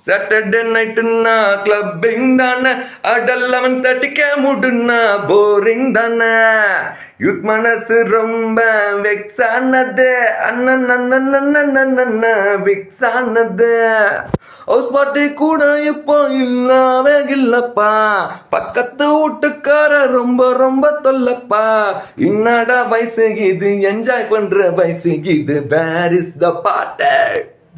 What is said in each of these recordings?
Saturday நைட்டுன்னா clubbing தானே, அட 11:30 முடுன்னா boring தானே. யூத் மனசு ரொம்ப வெக்ஸ் ஆனது, அண்ணன் விக்ஸ் ஆனது. ஹவுஸ் பார்ட்டி கூட இப்போ இல்லாவே இல்லப்பா, பக்கத்து வீட்டுக்கார ரொம்ப ரொம்ப தொல்லப்பா. என்னடா வயசு இது, என்ஜாய் பண்ற வயசு இது, where is the party?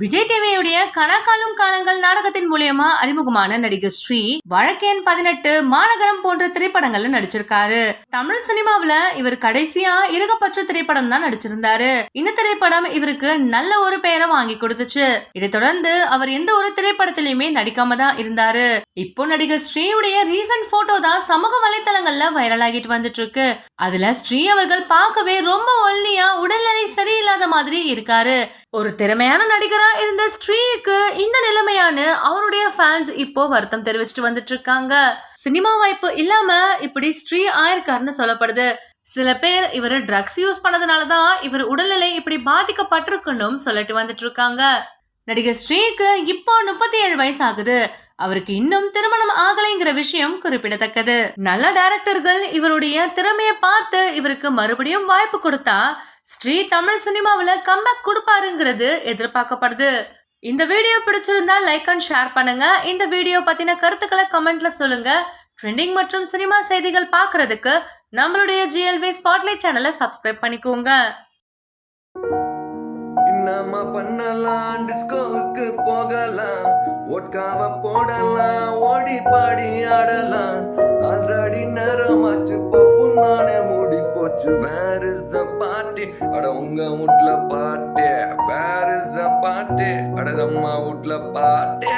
Vijay டிவியுடைய கணக்காலும் காலங்கள் நாடகத்தின் மூலியமா அறிமுகமான நடிகர் ஸ்ரீ வழக்கெண் 18, மாநகரம் போன்ற திரைப்படங்கள்ல நடிச்சிருக்காரு. தமிழ் சினிமாவில இவர் கடைசியா இருகப்பற்ற திரைப்படம் தான் நடிச்சிருந்தாரு. இந்த திரைப்படம் இவருக்கு நல்ல ஒரு பெயரை வாங்கி கொடுத்துச்சு. இதை தொடர்ந்து அவர் எந்த ஒரு திரைப்படத்திலயுமே நடிக்காம தான் இருந்தாரு. இப்போ நடிகர் ஸ்ரீயுடைய ரீசன்ட் போட்டோ தான் சமூக வலைத்தளங்கள்ல வைரல் ஆகிட்டு வந்துட்டு இருக்கு. அதுல ஸ்ரீ அவர்கள் பார்க்கவே ரொம்ப ஒல்லியா, உடல்நிலை சரியில்லாத மாதிரி இருக்காரு. ஒரு திறமையான நடிகரா இருந்த ஸ்ரீக்கு இந்த நிலைமையான அவருடைய ஃபேன்ஸ் இப்போ வருத்தம் தெரிவிச்சுட்டு வந்துட்டு இருக்காங்க. சினிமா வாய்ப்பு இல்லாம இப்படி ஸ்ரீ ஆயிருக்காருன்னு சொல்லப்படுது. சில பேர் இவர் ட்ரக்ஸ் யூஸ் பண்ணதுனாலதான் இவர் உடல்நிலை இப்படி பாதிக்கப்பட்டிருக்குன்னு சொல்லிட்டு வந்துட்டு இருக்காங்க. நடிகர் ஸ்ரீக்கு இப்போ 37 வயசு ஆகுது. அவருக்கு இன்னும் திருமணம் ஆகலைங்கிற விஷயம் குறிப்பிடத்தக்கது. நல்ல டைரக்டர்கள் இவருடைய திறமையை பார்த்து இவருக்கு மறுபடியும் வாய்ப்பு கொடுத்தா ஸ்ரீ தமிழ் சினிமாவில கம்பேக் கொடுப்பாருங்கிறது எதிர்பார்க்கப்படுது. இந்த வீடியோ பிடிச்சிருந்தா லைக் அண்ட் ஷேர் பண்ணுங்க. இந்த வீடியோ பத்தின கருத்துக்களை கமெண்ட்ல சொல்லுங்க. ட்ரெண்டிங் மற்றும் சினிமா செய்திகள் பார்க்கறதுக்கு நம்மளுடைய GLV ஸ்பாட்லைட் சேனலை சப்ஸ்கிரைப் பண்ணிக்கோங்க. நம்ம பண்ணலாம், டிஸ்கோவுக்கு போகலாம், ஓட்காவ போடலாம், ஓடி பாடி ஆடலாம். ஆல்ரெடி நேரமாச்சு, பப்பு நானே மூடி போச்சு. Where is the party? அட உங்க வீட்ல party. Where is the party? அட அம்மா வீட்ல பார்ட்டி.